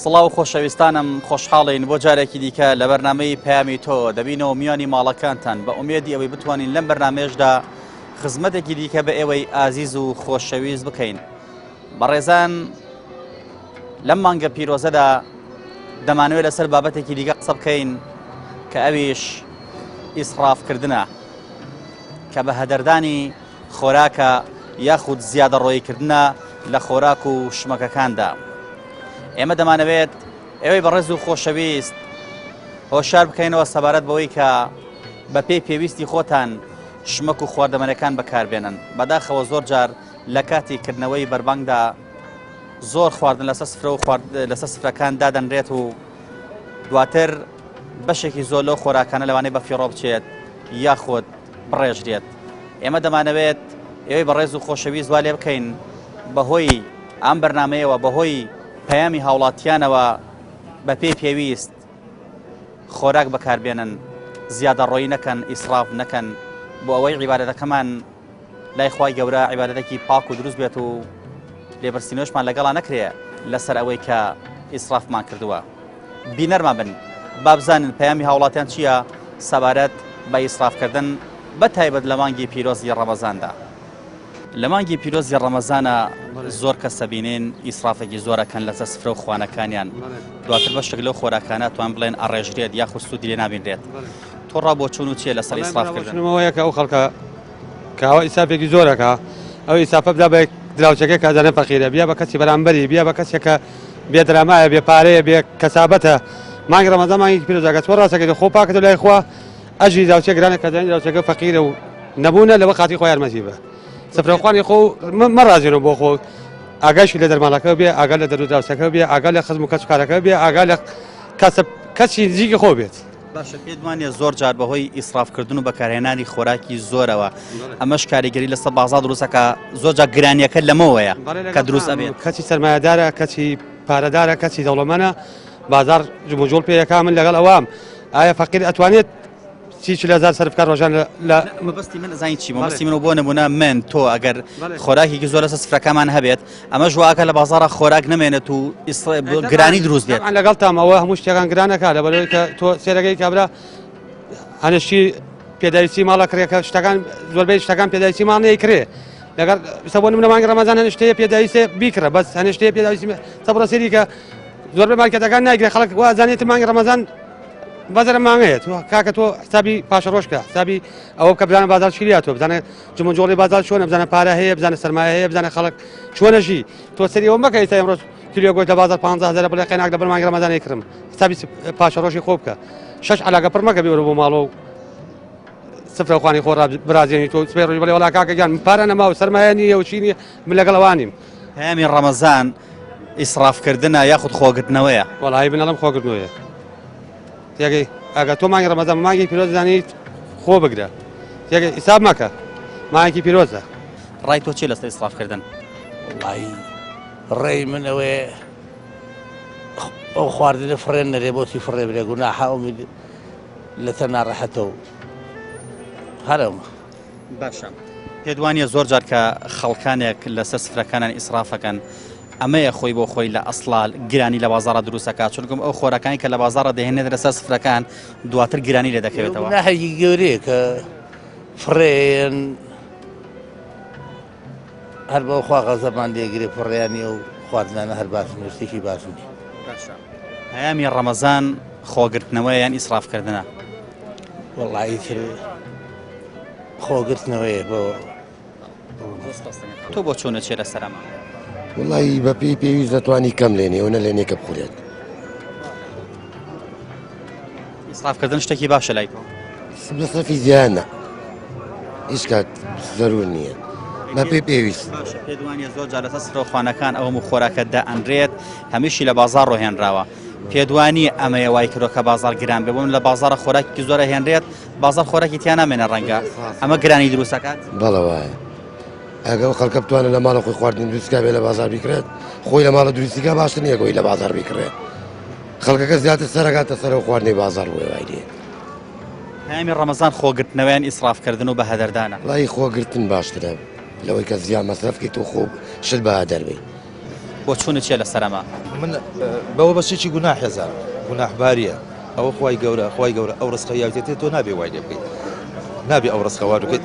سڵاو خۆشەویستانم خۆشحاڵین بۆ جارێکی دیکە لە بەرنامەی پەیامی تۆ دەبینەوە میوانی ماڵەکانتان بە ئومێدی ئەوەی بتوانین لەم بەرنامێشدا خزمەتێکی دیکە بە ئێوەی ئازیز و خۆشەویست بکەین. بەڕێزان لەم مانگە پیرۆزەدا دەمانوێت لەسەر بابەتێکی دیکە قسە بکەین کە ئەویش ئیسڕافکردنە کە بە هەدەردانی خۆراکە یاخود زیادە ڕۆیکردنە لە خۆراک و شمەکەکاندا. ئێمە دەمانەوێت ئێوەی بەڕێز و خۆشەویست هۆشار بکەینەوە سەبارەت بەوەی کە بە پێی پێویستی خۆتان شمەک و خواردەمەنەکان بەکاربێنن. بەداخەوە زۆر جار لە کاتی کردنەوەی بەربانگدا زۆر خواردن لەسەر سفرە و لەسەر سفرەکان دادەنرێت و دواتر بەشێکی زۆر لەو خۆراکانە لەوانەیە بە فیڕۆ بچێت یاخود بڕێژرێت. ئێمە دەمانەوێت ئێوەی بەڕێز و خۆشەویست وا لێ بکەین بەهۆی ئەم بەرنامەیەوە بەهۆی پەیامی هاوڵاتیانەوە بە پێی پێویست خۆراک بەکاربێنن، زیادە ڕۆیی نەکەن، ئیسراف نەکەن بۆ ئەوەی عیبادەتەکەمان لای خوای گەورە عیبادەتێکی پاک و دروست بێت و لێبەرسینەوەشمان لەگەڵا نەکرێ لەسەر ئەوەی کە ئیسرافمان کردووە. بینەرمان بن با بزانن پەیامی هاوڵاتیان چییە سەبارەت بە ئیسرافکردن بە تایبەت لە مانگی پیرۆزی ڕەمەزاندا. لە مانگی پیرۆزی ڕەمەزانە زۆر کەس دەبینین ئیسرافێکی زۆرەکەن لەسەر سفرە و خوانەکانیان، دواتر بەشێک لەو خۆراکانە توان بڵێن ئەڕێژرێت یاخود سوودی لێ نابینرێت. تۆ ڕابۆچوون و چیە لەسەر ئیسرافکردنەوەیە کە ئەو خەڵکە کاوە ئیسرافێکی زۆرەکە ئەو ئیسرافە بدا بە دراوچەکەی کازانە فەقیرە، بیا بە کەسی بەرامبەری، بیا بە کەسێکە بێدرامایە، بێ پارەیە، بێ کەسابەتە. مانگی ڕەمەزان مانگی پیرۆزەکە تۆ ڕاستەکەی خۆ پاکەوە لای خوا ئەژی دراوچە گرانە کەزانی دراوچەکە فەقیرە و نەبوونە لەوە خاتی خۆی یارمەتی بە سفرەخوانی خۆ مەڕازێنەوە بۆ خۆ ئاگاشی لە دەرمانەکە بێ، ئاگا لە دەرودراوچەکە بێ، ئاگا لە خزم و کەسوکارەکە بێ، ئاگا لە کەسی نزیکی خۆ بێت. باشە پێت وانە زۆر جار بەهۆی ئیسرافکردن و بەکارهێنانی خۆراکی زۆرەوە ئەمەش کاریگەری لەسەر بازاڕ دروستەکە زۆر جار گرانیەکە لەمەوەیە کە دروست ئەبێت. کەسی سەرمایەدارە، کەسی پارەدارە، کەسی دەوڵەمەنە، بازار جموجۆڵ پێیەکە من لەگەڵ ئەوام ئایا فەقیر ئەتوانێت 30,000 سەرفکار ڕۆژان لە مەبەستی من زانی چی مەبەستی من بۆ نمونە من تۆ ئەگەر خۆراکێکی زۆر لەسەر سفرەکەمان هەبێت ئەمە ژواکە لە بازاڕە خۆراک نەمێنێت و گرانی دروست بێت. لەگەڵ تام ئەوە هەموو شتێکان گرانەکە لەبەرەوەی کە تۆ سێرەکەی کابرا هەنشتی پێداویستی ماڵە کرێکە شتەکان زۆربەی شتەکان پێداویستی ماڵ نەیکرێ لەگەر بۆ نمونە مانگی ڕەمەزان هەنشتەیە پێداویستێ بیکرە بەس هەنشتەیە پێداویستی سەبرە سێری کە زۆربەی مارکێتەکان نایگرێت خەڵک وازانێت مانگی ڕەمەزان بازار مانگەیە کاکە تۆ حسابی پاشەڕۆژکە حسابی ئەوە بکە بزانە بازار چیە تۆ بزانە جمەجۆڵی بازار چۆنە، بزانە پارە هەیە، بزانە سەرمایە هەیە، بزانە خەڵک چۆنەژی. تۆ سەری ئەوە مەکە ئێستا ئەمڕۆ کیلۆ گۆی لە بازار 15,000 بڵێ قەیناک لەبەر مانگی ڕەمەزانێ کڕم حسابی پاشەڕۆژی خۆ بکە 6 عەلاقە پڕ مەکە بێوەرە بۆ ماڵە و سفرەخوانی خۆ برازێنی تۆ سپێ ڕۆژی بڵێ وەڵا کاکەگیان پارە نەما و سەرمایە نییە و چی نییە من لەگەڵ ئەوانیم. پەیامی ڕەمەزان ئیسرافکردنە یاخود خۆگرتنەوەیە. وەڵای بنەڵم خۆگرتنەوەیە. تێگەی ئەگە تۆ مانگی ڕەمەزان مانگی پیرۆز دانیت خۆ بگرە تێگەی ئیساب مەکە مانگی پیرۆزە. ڕای تۆ چی لەسەر ئیسرافکردن؟ وڵی ڕێی من ئەوێ ئەو خواردنە فڕێن نەرێ بۆچی فڕێ برێ گوناحە ئومید لەسەر ناڕەحەتەوە هەرەوە. باشە پێت وانە زۆر جار کە خەڵکانێک لەسەر سفرەکانیان ئیسرافەکەن ئەمەیە خۆی بۆ خۆی لە ئەسڵال گرانی لە بازاڕە دروستەکە چونکم ئەو خۆراکانی کە لە بازاڕە دەهێنێت لەسەر سفرەکان دواتر گرانی لێ دەکەوێتەوە. گوناحێکی گەورەیە کە فڕێن هەر بەو خوا غەزەبمان لێگرێ فڕێیانی و خواردنانە هەر باشن شتێکی باشن. پەیامی ڕەمەزان خۆگرتنەوەی یان ئیسرافکردنە؟ وەڵی خۆگرتنەوەیە بۆ تۆ بۆ چۆنە چێ لە سەرما؟ وڵی بە پێی پێویست دەتوانی کەم لێنێ و نەلێنێکە بخورێت. ئیسرافکردن شتێکی باشە لای تۆ؟ مەسرەفی زیانە هیچ کات زەرور نییە بە پێی پێویست. پێت وانە زۆر جار لەسەر سفرەخوانەکان ئەوەم و خۆراکە دائەنرێت هەمیشی لە بازاڕ ڕۆهێنراوە. پێت وانی ئەمەیە وای کردۆ کە بازار گران بێ بووم لە بازاڕە خۆراکی زۆرە هێنرێت بازار خۆراکی تیان نامێنە ڕەنگە ئەمە گرانی دروستەکات؟ بەڵە وایە ئەگەڵ خەڵکە بتوانێت لە ماڵە خۆی خواردن دروستکە بێ لە بازار بیکرێت خۆی لە ماڵە دروستیکە باشتر نییە گۆی لە بازار بیکرێت خەڵکەکە زیاتر سەرەکاتە سەر و خواردنی بازار بۆ وایدێ. پەیامی ڕەمەزان خۆگرتنەوەیان ئیسرافکردن و بە هەدەردانە؟ وڵی خۆگرتن باشترە لەوەی کە زیان مەسرەفکەیت و خۆ شت بە هەدەر بێ. بۆ چوونت چێ لە سەرەما من بەوە بەشێکی گوناح هێزار گوناحباریە ئەوە خی گەورە ئەو ڕستقە یاوتێت تۆ نابێ وای لێ بکەیت نابێ ئەو ڕستقەوا بکەیت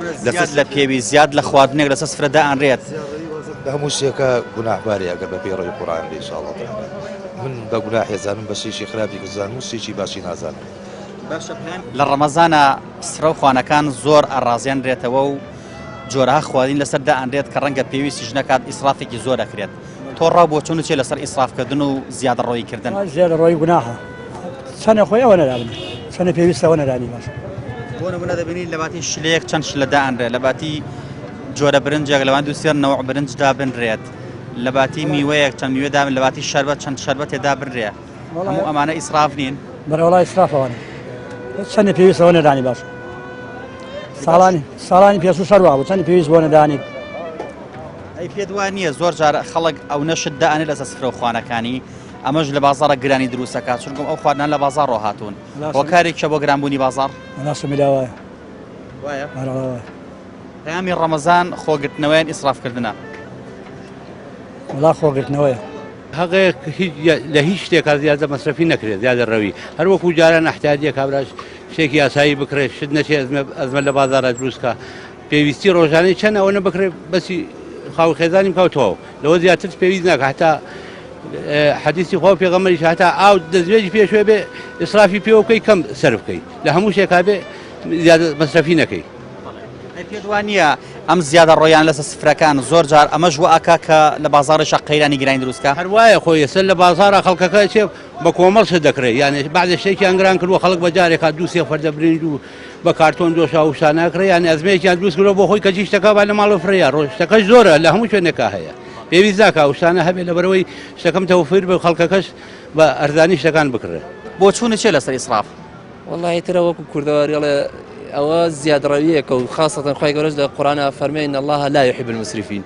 لە پێوی زیاد لە خواردنێک لەسەر سفرەدا ئەنرێت هەموو شتێکە گوناحبارێ ئەگەر بە پێڕۆی قورئان بێ ئینشاءڵڵا من بە گوناح هێزانم بە شێشی خراپی گوزانم و شتێکی باشی نازانم لە ڕەمەزانە سرە و خوانەکان زۆر ئاڕازیانرێتەوە و جۆرەها خواردین لەسەردا ئەنرێت کە ڕەنگە پێویستیش نەکات ئیسرافێکی زۆر دەکرێت تۆ ڕاو بۆ چۆن چێ لەسەر ئیسرافکردن و زیادە ڕۆیکردن زیادە ڕۆی گوناحە چەنە خۆی ئەوە نەدابن چەنە پێویستەوە نەدانی باش بۆ نمونە دەبینی لە باتی شلەیەک چەند شلەدا ئەنرێت لە باتی جۆرە برنجێک لەوان دو سێر نەوع برنجدا بنرێت لە باتی میوەیەک چەند میوەدا لە باتی شەربەت چەند شەربەت تێدا بنرێ هەموو ئەمانە ئیسراف نین بەرەوەڵای ئیسرافەوەنە چەندە پێویستەوە نەدانی باش ساڵانی پێ شەروا بوو چەندی پێویست بۆ نەدانی ئەی پێ دوای نییە زۆر جار خەڵک ئەو نەشت دائانێت لەسەر سفرە و خوانەکانی ئەمەش لە بازاڕە گرانی دروستەکات چونکەم ئەو خواردنان لە بازار ڕۆ هاتوون بۆ کارێکە بۆ گرانبوونی بازار ناسمیلاوایە پەیامی ڕەمەزان خۆگرتنەوەیان ئیسرافکردنە وڵا خۆگرتنەوەیە هەغەیە لە هیچ شتێکا زیادە مەسرفی نەکرێت زیادە ڕەوی هەر وەکو جاران احتیاجیە کابراش شتێکی یاسایی بکرێت شت نەچێ ئەزمە لە بازارە دروستکە پێویستی ڕۆژانەی چەند ئەوە نەبکرێت بەسی خاو خێزانی بکەوتەوە لەوە زیاتر پێویست ناکە هەتا حەدیثی خوا پێغەمبەریش هەتا ئاو دەستێژی پێشوێ بێ ئیسرافی پێوە بکەی کەم سەرف بکەی لە هەموو شتێکا بێ زیادە مەسرفی نەکەی پێدوان نییە ئەم زیادە ڕۆیان لەسەر سفرەکان زۆر جار ئەمەش وە ئاکا کە لە بازارێشە قەیرانی گرانی دروستکە هەروایە خۆی سەر لە بازارە خەڵکەکە چێ بە کۆمەڵ شت دەکرێت یانێ بعد شتێکی ئەنگران کردووە خەڵک بە جارێکا دوو سێ فەردە برنج و بە کارتۆن دۆشا و شاناکرێ یان ئەزمەیەکیان دروست کردەوە بۆ خۆی کەچی شتەکە با لە ماڵە فرەیە ڕۆژ شتەکەش زۆرە لە هەموو شوێنێکا هەیە پێویست ناکە ئەو شتانە هەبێت لەبەرەوەی شتەکەم تەوفیر بە خەڵکەکەش بە ئەرزانی شتەکان بکڕێت بۆ چوونە چێ لەسەر ئیسراف والله ترى وەکو کوردەوەریڵێ ئەوە زیادڕەویەکە و خاصەتەن خی گەورەش لە قورئانە فەرمێ إن الله لا يحب المسرفين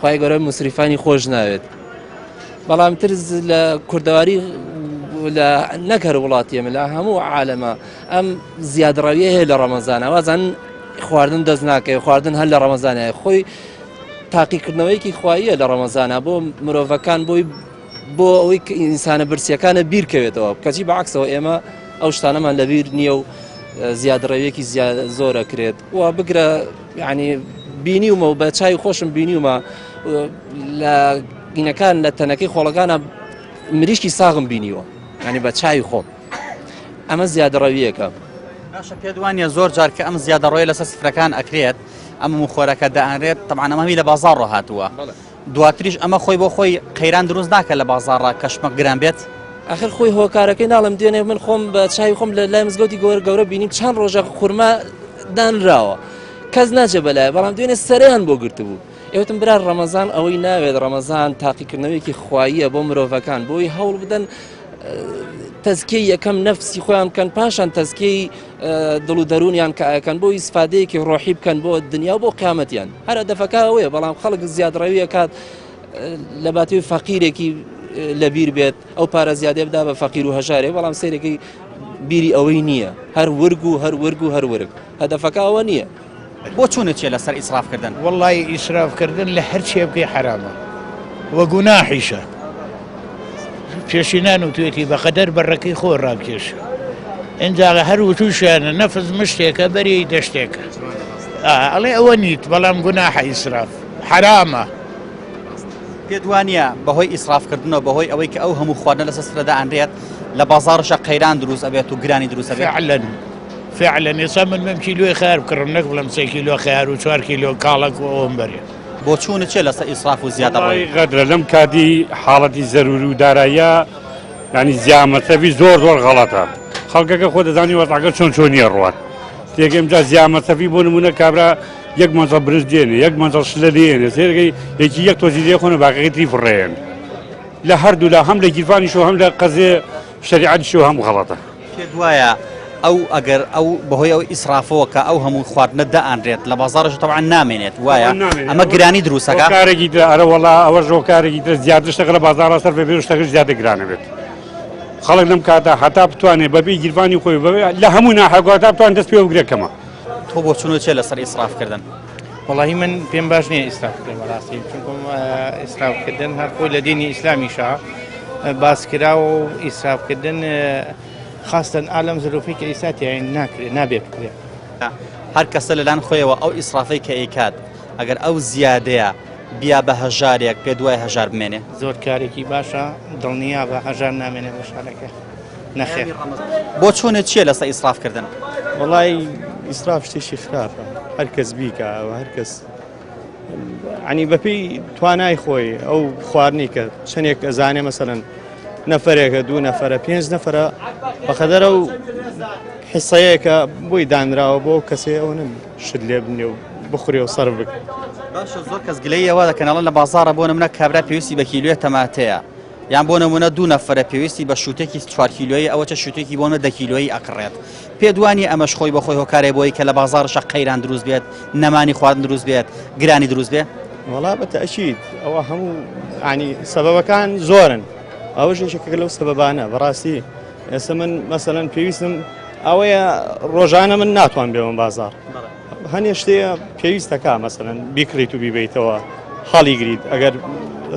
خی گەورە مسریفانی خۆش ناوێت بەڵام تر لە کوردەواری لە نەکەر وڵاتیەمە لە هەموو عالەمە ئەم زیادڕەویە هەیە لە ڕەمەزانە وازان خواردن دەست ناکەی خواردن هەر لە ڕەمەزانە خۆی تاقیکردنەوەیکی خواییە لە ڕەمەزانە بۆ مرۆڤەکان بۆ ئەوەی ئینسانە برسیەکانە بیرکەوێتەوە کەچی بەعکسەوە ئێمە ئەو شتانەمان لەبیر نییە و زیادڕەویەکی زۆرە کرێت و بگرە یعنی بینیومە و بە چای خۆشم بینیومە لە گینەکان لە تەنەکەی خۆڵەکانە مریشکی ساغم بینیوە ینی بە چای خۆم ئەمە زیادڕەویەکە باشە پێدوانە زۆر جار کە ئەم زیادەڕۆی لەسەر سفرەکان ئەکرێت ئەم خۆرەکە دائەنرێت تەمان ئەمەمی لە بازار ڕۆ هاتووە دواتریش ئەمە خۆی بۆ خۆی قەیران دروست ناکە لە بازارڕە کەشمە گران بێت آخر خۆی هۆکارەکەی ناڵم دوێنێ من خۆم بە چای خۆم لە لای مزگەوتی گەورە بینیم چەند ڕۆژە خورما دانراوە کەس ناچێ بەلای بەڵام دوێنێ سەریان بۆ گرتبوو ئێوتم برا ڕەمەزان ئەوەی ناوێت ڕەمەزان تاقیکردنەوەیکی خواییە بۆ مرۆڤەکان بۆی هەوڵ بدەن تەزکیەی یەکەم نەفسی خۆیان بکەن پاشان تەزکیەی دڵ و دەرونیان کە ئەکەن بۆ ئیسفادەیەکی ڕۆحی بکەن بۆ دنیا و بۆ قیامەتیان هەر هەدەفەکە ئەوەیە بەڵام خەڵک زیادڕەویە کات لە باتوی فەقیرێکی لەبیر بێت ئەو پارە زیادێ بدا بە فەقیر و هەژارێ بەڵام سێرەکەی بیری ئەوەی نییە هەر ورگ و هەر ورگ و هەر ورگ هەدەفەکە ئەوە نییە بۆ چوونت چێ لەسەر ئیسرافکردن والله ئیسرافکردن لە هەر چێ بکەی حرامە وە گوناحیشە پێشینان و توێتی بەقەدەر بەڕەکەی خۆ ڕاکێش ئینجاغە هەر وتوشیانە نەفز مشتێکە بەری دەشتێکە ئەڵێ ئەوە نیت بەڵام گوناحە ئیسراف حرامە پێدوانە بەهۆی ئیسرافکردنەوە بەهۆی ئەوەی کە ئەو هەموو خواردنە لەسەر سفرەدا ئەنرێت لە بازارڕشە قەیران دروست ئەبێت و گرانی دروست ئەبێت فعلا ئێستا من مەم کیلۆی خیار بکڕم نەک بڵم 3 کیلۆ خیار و 4 کیلۆ کاڵک و ئەوم بەرێ بۆ چوونت چێ لەسەر ئیسراف و زیادەڕۆی غەدرە لەم کاتی حاڵەتی زەروری و داراییە ینی زیامەتەوی زۆر غەڵەتە خەڵکەکە خۆ دەزانی وەزعەکە چۆنیە ڕوات تێگەم جا زیامەتەوی بۆ نمونە کابرا یەک مەنزەڵ برنج دێنێ یەک مەنزەڵ شلە دێنێ سێرگەی یەکی یەک تۆزی دێ خۆنە باقیەکەی تری فڕێن لە هەردوو لە هەم لە گیرفانیشەوە هەم لە قەزێ شەریعەتیشەوە هەموو غەڵەتە پێدوایە ئەو ئەگەر ئەو بەهۆی ئەو ئیسرافەوە کە ئەو هەموو خواردنە دەئەنرێت لە بازارش تەبعاً نامێنێت وایە ئەمە گرانی دروستەکە کارێکی تر ئەرە وەڵا ئەوە ژۆ کارێکی تر زیاتر شتەکە لە بازاڕە سەر بێ شتەکەش زیاتر گرانە بێت خەڵک لەم کاتە هەتا بتوانێت بەبێ گیرفانی خۆی بەبێ لە هەموو ناحەگوات تا بتوان دەست پێ بگرێت کەمە تۆ بۆ چوونت چێ لەسەر ئیسرافکردن وڵی من پێم باش نییە ئیسرافکردن بەڕاستی چونکم ئیسرافکردن هەر خۆی لە دینی ئیسلامیشا باسکرا و ئیسرافکردن خاستن ئالەم زرۆفی کە ئیساتیان نابێت بکرێت هەر کەسە لەلایەن خۆیەوە ئەو ئیسرافەی کە ئەیکات ئەگەر ئەو زیادەیە بیا بە هەژارێک پێ دوای هەژار بمێنێ زۆر کارێکی باشە دڵنیا بە هەژار نامێنێ بە شارەکە نەخێر بۆ چۆنێت چییە لەسەر ئیسرافکردن وڵی ئیسراف شتێکی خراپە هەر کەس بیکە هەر کەس عنی بەپێی توانای خۆی ئەو خواردنی کە چەندێک ئەزانێ مەسەرەن نەفرێکە دوو نەفرە 5 نەفرە بەخەدەرە و حیسەیەکە بۆی دانراوە بۆ کەسێ ئەو شت لێ بنێ و بخورێ و سەر بک باشە زۆر کەس گلەیەوە دەکەنەڵە لە بازارە بۆ نمونە کابرا پێویستی بە کیلوێ تەماتەیە یان بۆ نمونە دوو نەفرە پێویستی بە شوتێکی 4 کیلۆیی ئەوە چە شوتێکی بۆمە 10 کیلۆیی ئەکڕێت پێدوانی ئەمەش خۆی بەخۆی هۆکارێ بۆی کە لە بازارشە قەیران دروست بێت نەمانی خواردن دروست بێت گرانی دروست بێت وڵا بەتەئەکید ئەوە هەموو عنی سەبەبەکان زۆرن ئەوە ژێشەکە لەو سەبەبانە بەڕاستی ئێستا من مەسەلەن پێویستم ئەوەیە ڕۆژانە من ناتوان بێمە بازار هەنێ شتەیە پێویستەکە مەسەلەن بیکڕیت و بیبیتەوە هەڵی گریت ئەگەر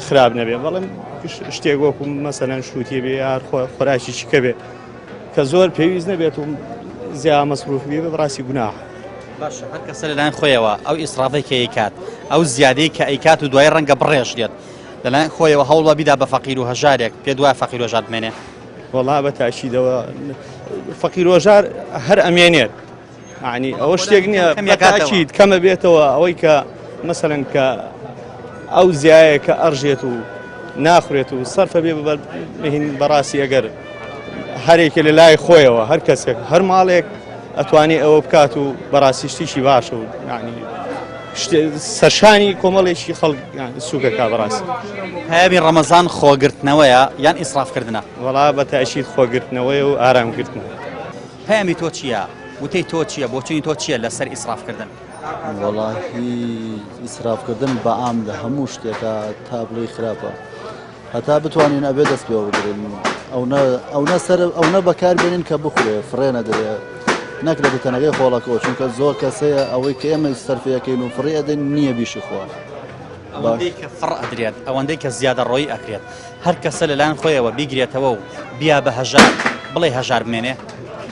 خراپ نەبێ بەڵام شتێک وەکو مەسەلەن شووتێ بێ یار خۆراکی چیکە بێ کە زۆر پێویست نەبێت و زیا مەسروف بێ بەڕاستی گوناح باشە هەر کەسە لەلایەن خۆیەوە ئەو ئیسرافەی کە ئەیکات ئەو زیادەی کە ئەیکات و دوای ڕەنگە بڕێژ دێت لەلایەن خۆیەوە هەوڵە بیدا بە فەقیر و هەژارێک پێ دوای فەقیر و هەژار بمێنێ وەڵا بەتاکیدەوە فەقیر و هەژار هەر ئەمێنێت عنی ئەوە شتێک نییە بەتاکید کەمە بێتەوە ئەوەی کە مەسەلەن کە ئەو زیایە کە ئەڕژێت و ناخورێت و سەرفە بێ بهین بەڕاستی ئەگەر هەرێکە لە لای خۆیەوە هەر کەسێک هەر ماڵێک ئەتوانێت ئەوە بکات و بەڕاستی شتیشی باشە و ینی سەرشانی کۆمەڵێکی خەڵک سووکەکە بەڕاستی پەیامی ڕەمەزان خۆگرتنەوەیە یان ئیسرافکردنە وەڵا بەتەئەکید خۆگرتنەوەی و ئارامگرتنەوە پەیامی تۆ چییە وتەی تۆ چییە بۆچوونی تۆ چییە لەسەر ئیسرافکردن وەڵاهی ئیسرافکردن بە ئام لە هەموو شتێکە تا بڵێ خراپە هەتا بتوانین ئەبێ دەست پێوە بگرن ئەوە بەکاربێنین کە بخورێ فڕێ نەدرێ نەک لە بتەنەکەی خۆڵەکەەوە چونکە زۆر کەسەیە ئەوەی کە ئێمە سەرفەکەین و فڕێ ئەدەین نییە بیشی خۆوە ئەوەندەی کە فڕ ئەدرێت ئەوەندەی کە زیادە ڕۆی ئەکرێت هەر کەسە لەلایەن خۆیەوە بیگرێتەوە و بیا بە هەژار بڵێ هەژار بمێنێ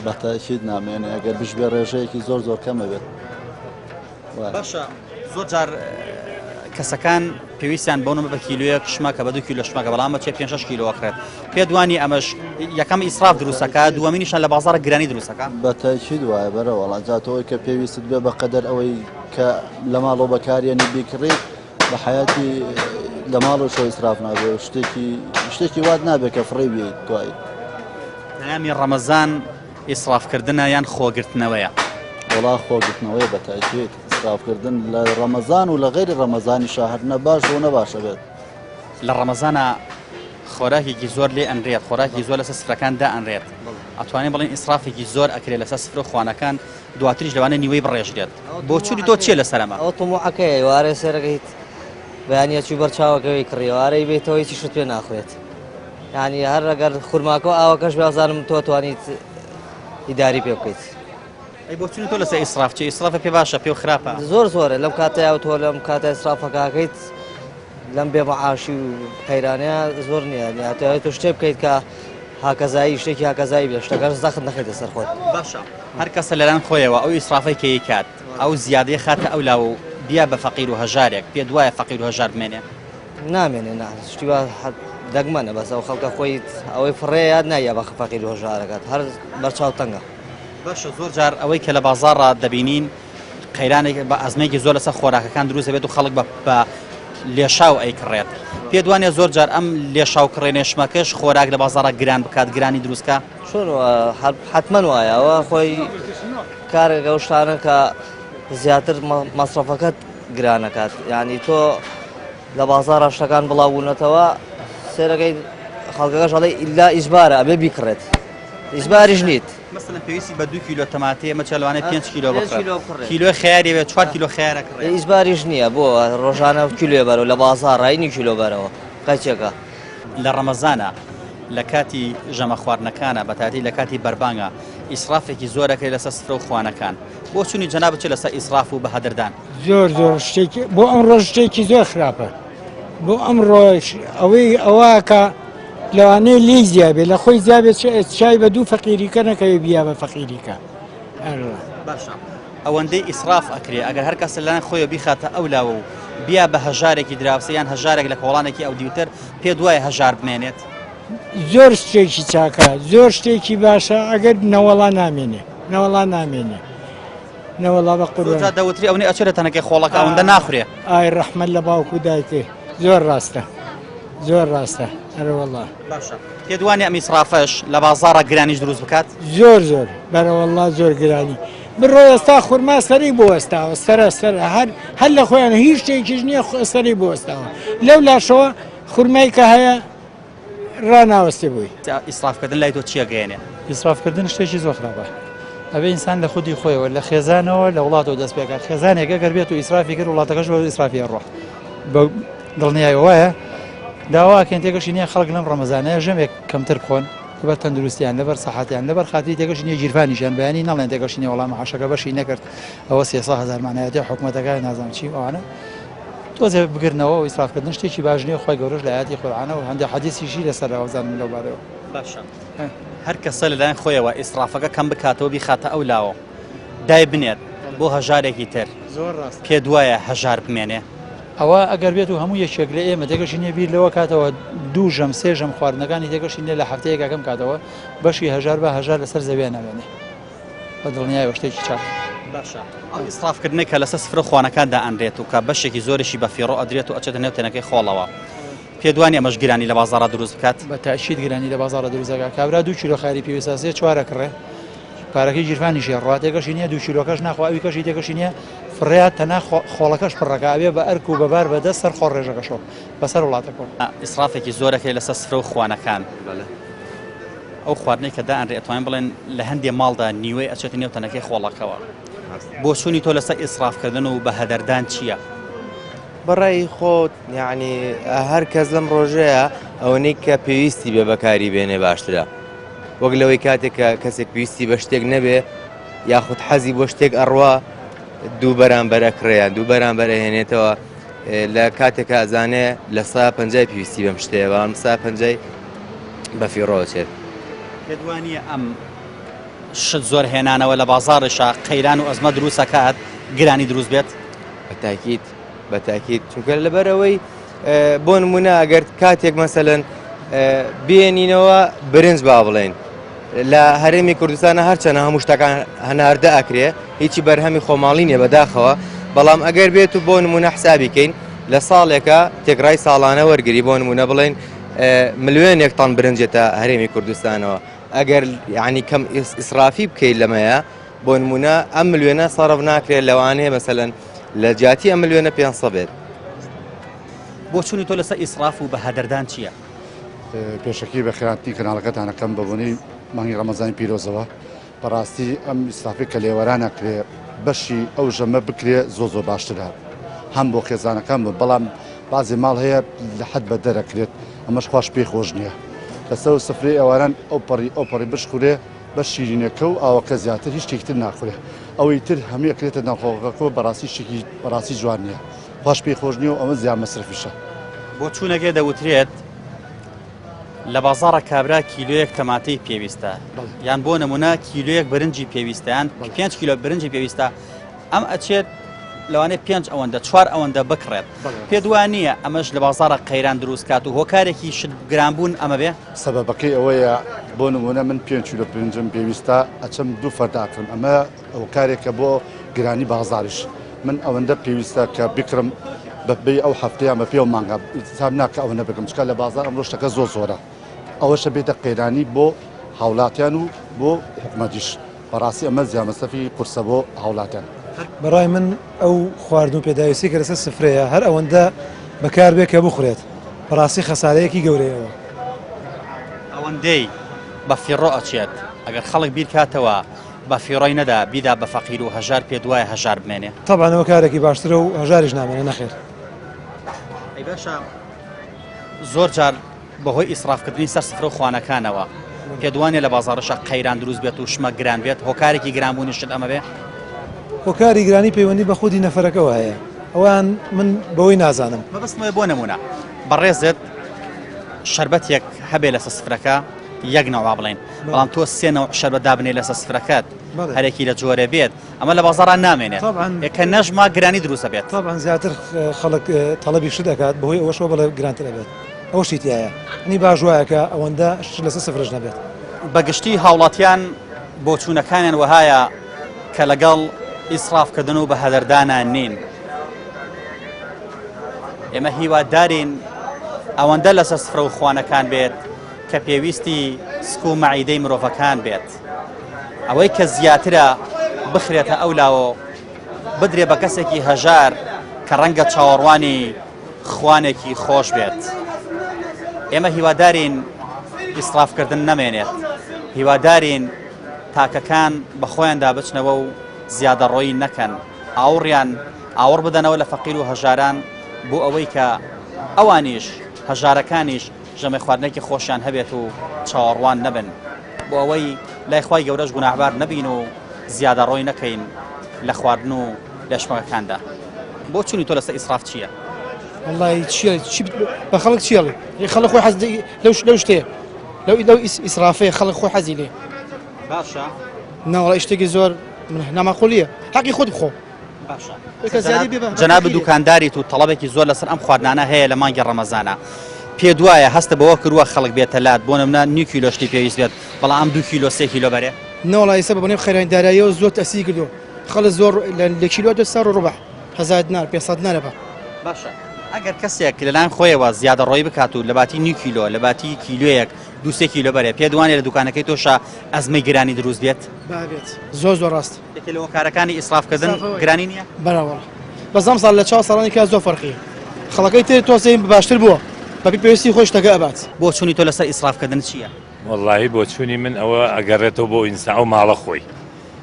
بەتەئەکید نامێنێ ئەگەر بشبێ ڕێژەیەکی زۆر زۆر کەمە بێت باشە زۆر جار کەسەکان پێویستیان بۆنمە بە کیلوەیە شمە کە بە 2 کیلۆ شمەکە بەڵام چێ 5 کیلۆوەکرێت پێدوانی ئەمەش یەکەم ئیسراف دروستەکە دووەمینیشان لە بازارە گرانی دروستەکە بەتەئەکید وایە بەرە وەڵام جاتەوەی کە پێویست بێ بە قەدەر ئەوەی کە لە ماڵەوە بەکارێنی بیکڕێت بە حیاتی لە ماڵەوە ئیسراف نابێ شتێکی وات نابێت کە فڕێ بێت دوایی پەیامی ڕەمەزان ئیسرافکردنە یان خۆگرتنەوەیە وڵا خۆگرتنەوەی بەتەئەکید ئیسرافکردن لە ڕەمەزان و لە غەیری ڕەمەزانی شاهرنە باش و نەباشە بێت لە ڕەمەزانە خۆراکێکی زۆر لێ ئەنرێت خۆراکی زۆر لەسەر سفرەکاندا ئەنرێت ئەتوانین بڵێن ئیسرافێکی زۆر ئەکرێت لەسەر سفرە خوانەکان دواتریش لەوانە نیوەی بڕێژ دێت بۆ چوری تۆ چیە لەسەرەمە ئەو تۆمۆعەکەی وارێ سێرەکەیت بەیانیەکی بەرچاوەکەوەی کڕیوارەی بێتەوە هیچی شت پێ ناخوێت یعنی هەر ئەگەر خورماکە ئاوەکەش بازانم تۆ توانیت ئیداری پێ بکەیت ئەی بۆچوونی تۆ لەسەر ئیسراف چی ئیسرافە پێ باشە پێ و خراپە زۆرە لەم کاتەیە تۆ لەم کاتە ئیسرافەکەکەیت لەم بێمەعاشی و قەیرانەیە زۆر نییە هاتوێت تۆ شتێ بکەیت کە هاکەزایی شتێکی هاکەزایی بێ شتەکەش زەخت نەخێتە سەر خۆت باشە هەر کەسە لەلایەن خۆیەوە ئەو ئیسرافەی کە یکات ئەو زیادەی خاتە ئەو لاو بیا بە فەقیر و هەژارێک پێ دوایە فەقیر و هەژار بمێنێ نامێنێ شتی دەگمەنە بەس ئەو خەڵکە خۆیت ئەوەی فڕێیان نایە بە فەقیر و هەژارەکەت هەر بەرچاو تەنگە باشە زۆر جار ئەوەی کە لە بازاڕە دەبینین قەیرانێک بە ئەزمەیەکی زۆر لەسەر خۆراکەکان دروست بێت و خەڵک بە لێشاو ئەیکڕێت پێ دوانێ زۆر جار ئەم لێشاو کڕێنێشمەکەش خۆراک لە بازاڕە گران بکات گرانی دروستکە چۆن حتمما وایە ئەوە خۆی کارێکە شتانە کە زیاتر مەسرەفەکەت گرانەکات یعنی تۆ لە بازاڕە شتەکان بڵاوبوونەتەوە سێرەکەی خەڵکەکەش هەڵێ ئیلا ئیجبارە ئەبێ بیکڕێت ئیجباریش نیت مثلا پێویستی بە 2 کیلۆ تەماتەیە مە چەلوانێ 5 کیلۆ بکڕێت کیلۆ خیاری بێت 4 کیلۆ خیارە کڕێت ئیجباریش نییە بۆ ڕۆژانە کیلۆ بەرەوە لە بازاڕ ڕاینی کیلۆ بەرەوە قەچێکە لە ڕەمەزانە لە کاتی ژەمە خواردنەکانە بەتاتی لە کاتی بەربانگە ئیسرافێکی زۆرەکەی لەسەر سفرە و خوانەکان بۆ چوونی جەناب بچێت لەسەر ئیسراف و بەهەدەردان زۆر شتێکی بۆ ئەمڕۆ شتێکی زۆر خراپە بۆ ئەمڕۆ ئەوە کە لەوانەیە لی زیابێت لە خۆی زیابێت چای بە دوو فەقیریکە نەکەوێ بیا بە فەقیریکە باشە ئەوەندەی ئیسراف ئەکرێ ئەگەر هەر کەس لەلایەن خۆی بیخاتە ئەولاوە و بیا بە هەژارێکی دراوسە یان هەژارێک لە کۆڵانێکی ئەو دیوتر پێ دوایە هەژار بمێنێت زۆر شتێکی چاکە زۆر شتێکی باشە ئەگەر نەوەڵا نامێنێ نەوەڵا بە قوربان دەوتری ئەوەی ئەچێتە تەنەکەی خۆڵەکە ئەوەندە ناخورێ ئای ڕەحمەت لە باوکو دایکێ زۆر ڕاستە ئەرەوەڵا باشە پێدوانی ئەم ئیسرافەش لە بازاڕە گرانیش دروست بکات زۆر بەرەوەڵا زۆر گرانی بڕۆ ئێستا خورما سەری بۆ وەستاوە سەر هەر لە خۆیان هیچ شتێکیش نییە سەری بۆ وەستاوە لەو لاشەوە خورمای کە هەیە ڕناوەستی بووی ئیسرافکردن لای تۆ چیە گەیەنێ ئیسرافکردن شتێکی زۆر خراپە ئەبێ ئینسان لە خودی خۆیەوە لە خێزانەوە لە وڵاتەوە دەست پێکات خێزانێکە گەر بێت و ئیسرافی کرد وڵاتەکەش بە ئیسرافی ڕۆ بە دڵنیایی وایە داواکەن تێگەشی نییە خەڵک لەم ڕەمەزانەیە ژەمێک کەمتر بخۆن لەبەر تەندروستیان لەبەر سەحەتیان لەبەر خاتی تێگەشی نییە جیرفانیشیان بەیانی نەڵێن تێگەشی نیە وەڵام حەشەکە بەشی نەکرد ئەوە 300,000 مانایەتی حکوومەتەکە نازانم چی ئەوانە تۆزێ بگرنەوە و ئیسرافکردن شتێکی باش نییە خۆی گەورەش لە ئاەتی قورئانە و هەندێک حەدیثیشی لەسەر ئەوزانم لەو بارەوە باشە هەر کەسە لەلایەن خۆیەوە ئیسرافەکە کەم بکاتەوە بیخاتە ئەو لاوە دای بنێت بۆ هەژارێکی تر زۆر ڕاست پێ دوایە هەژار بمێنێ ئەوە ئەگەر بێت و هەموو یەکێک لە ئێمە تێگەشی نیە بیر لەوە کاتەوە دوو ژەم سێ ژەم خواردنەکانی تێگەشی نیە لە هەفتەیەکە کەم کاتەوە بەشی هەژار بە هەژار لەسەر زەویان نامێنێ بە دڵنیایەوە شتێکی چاک باشە ئەو ئیسرافکردنێک کە لەسەر سفرە خوانەکاندا ئەنرێت و کە بەشێکی زۆرشی بە فیڕۆ ئەدرێت و ئەچێتە نێو تێنەکەی خۆڵەوە پێدوانی ئەمەش گرانی لە بازاڕا دروست بکات بە تاکید گرانی لە بازاڕە دروستەکە کابرا 2 کیلۆ خاری پێویستە چوارە کڕێ پارەکەی جیرفانیشی ڕات تێگەشی نییە 2 کیلۆکەش ناخوا ئەوی کەشی تێگەشی نییە فڕات تەنا خۆڵەکەش پڕەکە ئەبێ بە ئەرک و بەبار بەدەست سەر خۆ ڕێژەکەشەوە بەسەر وڵاتەکە ئیسرافێکی زۆرەکەی لەسەر سفرە و خوانەکان ئەو خواردنەی کە دائەنرێ ئەتوانین بڵێن لە هەندێک ماڵدا نیوەی ئەچێتە نێو تەنەکەی خۆڵەکەوە بۆ چوونی تۆ لەسەر ئیسرافکردن و بە هەدەردان چییە؟ بەڕای خۆت یعنی هەر کەس لەم ڕۆژەیە ئەوەی کە پێویستی بێ بەکاری بێنێ باشترە وەک لەوەی کاتێک کە کەسێک پێویستی بە شتێک نەبێ یاخود حەزی بۆ شتێک ئەڕوا دوو بەرامبەر ئەکڕێیان دوو بەرامبەر ئەهێنێتەوە لە کاتێکە ئەزانێ لە 150 پێویستی بەم شتەیە بەڵام 150 بە فیڕۆچێت پێدوانیە ئەم شت زۆر هێنانەوە لە بازاڕێشا قەیران و ئەزمە دروستەکات گرانی دروست بێت بەتاکید چونکە لەبەرەوەی بۆ نمونە ئەگەر کاتێک مەسەلەن بێنینەوە برنج با بڵێن لە هەرێمی کوردستانە هەرچەنە هەموو شتەکان هەناردە ئەکرێ هیچی بەرهەمی خۆماڵی نیە بەداخەوە بەڵام ئەگەر بێت و بۆ نمونە حسابیکەین لە ساڵێکە تێکڕای ساڵانە وەرگری بۆ نمونە بڵێن ملیۆنێک تان برنجێتە هەرێمی کوردستانەوە ئەگەر یعنی کەم ئیسرافی بکەیت لەمەیە بۆ نمونە ئەم ملیۆنە سەرف ناکرێت لەوانەیە مەسەلەن لە جیاتی ئەم ملیۆنە 500 بێت بۆ چوونی تۆ لەسەر ئیسراف و بە هەدەردان چییە؟ پێشەکی بە خێراتنی کەناڵەکەتانەکەم بەبوونی مانگی ڕەمەزانی پیرۆزەوە بەڕاستی ئەم ئیسرافی کە لێوەران ئەکرێ بەشی ئەو ژەمە بکرێ زۆ باشترە هەم بۆ خێزانەکان بوو بەڵام بازی ماڵ هەیە لە حەد بە دەرەکرێت ئەمەش خوش پێی خۆش نییە لەسەر سفرەی ئەوانان ئەوپەڕی بشخورێ بە شیرینەکە و ئاوەکە زیاتر هیچ شتێکتر ناخورێ ئەوەی تر هەموو ئەکرێتە ناوخۆڵەکەەوە بەڕاستی شتێکی بەڕاستی جوان نییە خوش پێی خۆش نییە و ئەمە زیان مەسرفیشە بۆ چوونەکێ دەوترێت لە بازاڕە کابرا کیلۆیەک تەماتەی پێویستە یان بۆ نمونە کیلۆیەک برنجی پێویستیان 5 کیلۆ برنجی پێویستە ئەم ئەچێت لەوانەیە 5 ئەوەندە 4 ئەوەندە بکڕێت پێدوانیە ئەمەش لە بازاڕە قەیران دروستکات و هۆکارێکی شت گرانبوون ئەمە بێ سەبەبەکەی ئەوەیە بۆ نمونە من 5 کیلۆ برنجم پێویستە ئەچەم دوو فەرداکەم ئەمە هۆکارێکە بۆ گرانی بازاریش من ئەوەندە پێویستە کە بکڕم بەبێ ئەو هەفتەیە بە پێ مانگا سام ناکە ئەوەنە بگەم چکە لە بازار ئەمڕۆ شتەکە زۆرە ئەوەشە بێتە قەیرانی بۆ هاوڵاتیان و بۆ حکومەتیش بەڕاستی ئەمە زیامەسەفی قورسە بۆ هاوڵاتیان بەڕای من ئەو خواردن و پێداویستی کە لەسەر سفرەیە هەر ئەوەندە بەکار بێ کە بخورێت بەڕاستی خەسارەیەکی گەورەیەوە ئەوەندەی بە فیڕۆ ئەچێت ئەگەر خەڵک بیر کاتەوە بە فیڕۆی نەدا بیدا بە فەقیر و هەژار پێ دوایە هەژار بمێنێ تەبانەوە کارێکی باشترە و هەژاریش نامێنێ نەخێر ئەی باشە زۆر جار بەهۆی ئیسرافکردنی سەر سفرە و خوانەکانەوە پێدوانێ لە بازارڕشە قەیران دروست بێت و شمە گران بێت هۆکارێکی گرانبوونی شت ئەمە بێ هۆکاری گرانی پەیوەندی بە خودی نەفەرەکەەوە هەیە ئەوان من بەوەی نازانم مەبستمە بۆ نمونە بەڕێزت شربەتێک هەبێ لەسە سفرەکە یەک نەوا بڵێن بەڵام تۆ سێنەوە شەربەت دابنێ لەسە سفرەکەت هەرێکی لە جۆرە بێت ئەمە لە بازاڕان نامێنێت یەکە نەژما گرانی دروستە بێت طبعا زیاتر خەڵک تەڵەبی شت دەکات بەهۆی ئەوەشەوە بەڵێ گرانتر دەبێت ئەوە شتیایە ئەنی باژوایەکە ئەوەندە لەسەر سفرش نەبێت بەگشتی هاوڵاتیان بۆ چوونەکانیان وهایە کە لەگەڵ ئیسرافکردن و بە هەدەردانان نین ئێمە هیوادارین ئەوەندە لەسەر سفرە و خوانەکان بێت کە پێویستی سک و مەعیدەی مرۆڤەکان بێت ئەوەی کە زیاترە بخرێتە ئەولاوە بدرێ بە کەسێکی هەژار کە ڕەنگە چاوەڕوانی خوانێکی خۆش بێت ئێمە هیوادارین ئیسرافکردن نەمێنێت هیوادارین تاکەکان بە خۆیاندا بچنەوە و زیادەڕۆیی نەکەن ئاوڕیان ئاوڕ بدەنەوە لە فەقیر و هەژاران بۆ ئەوەی کە ئەوانیش هەژارەکانیش ژەمە خواردنێکی خۆشیان هەبێت و چاوەڕوان نەبن بۆ ئەوەی لای خوای گەورەش گوناحبار نەبین و زیادەڕۆی نەکەین لە خواردن و لە شمەکەکاندا بۆ چوونی تۆ لەسەر ئیسراف چییە؟ والله چی بە خەڵک چیڵێ خەڵک خۆی حەز لەو شتەیە لەو ئیسرافەیە خەڵک خۆی حەزی لێ باشە ناوەڵی شتێکی زۆر نامەقولیە حەقی خۆت بخۆ جەناب دوکانداریت و تەڵەبێکی زۆر لەسەر ئەم خواردنانە هەیە لە مانگی ڕەمەزانە پێ دوایە هەستە بەوە کردووە خەڵک بێتە لات بۆ نمونە 9 کیلۆ شتی پێویست بێت بەڵام ئەم 2 کیلۆ 3 کیلۆ بەرێ نەوەڵی ئێستا بەبنێ خێراییداراییەوە زۆر تەسی کردو خەڵک زۆر لە کیلۆ 200 ڕوبع 1000 دینار 500 دینار بە باشە ئەگەر کەسێک لەلایەن خۆیەوە زیادە ڕۆی بکات و لە باتی 9 کیلۆ لە باتی کیلۆیەک 2 کیلۆ بەرێ پێ دوانێ لە دوکانەکەی تۆشە ئەزمەی گرانی دروست بێت زۆر ڕاست یەکێ لەوە کارەکانی ئیسرافکردن گرانی نییە بەراوەڵ بەزەم ساڵ لە 4 ساڵانی کا زۆر فەرقی خەڵەکەی تێ تۆزەی باشتر بووە بەبی پێویستی خۆش تەکە ئەبات بۆ چوونی تۆ لەسەر ئیسرافکردن چییە؟ واللهی بۆ چوونی من ئەوە ئەگەڕێتەوە بۆ ئینسان ئەو ماڵە خۆی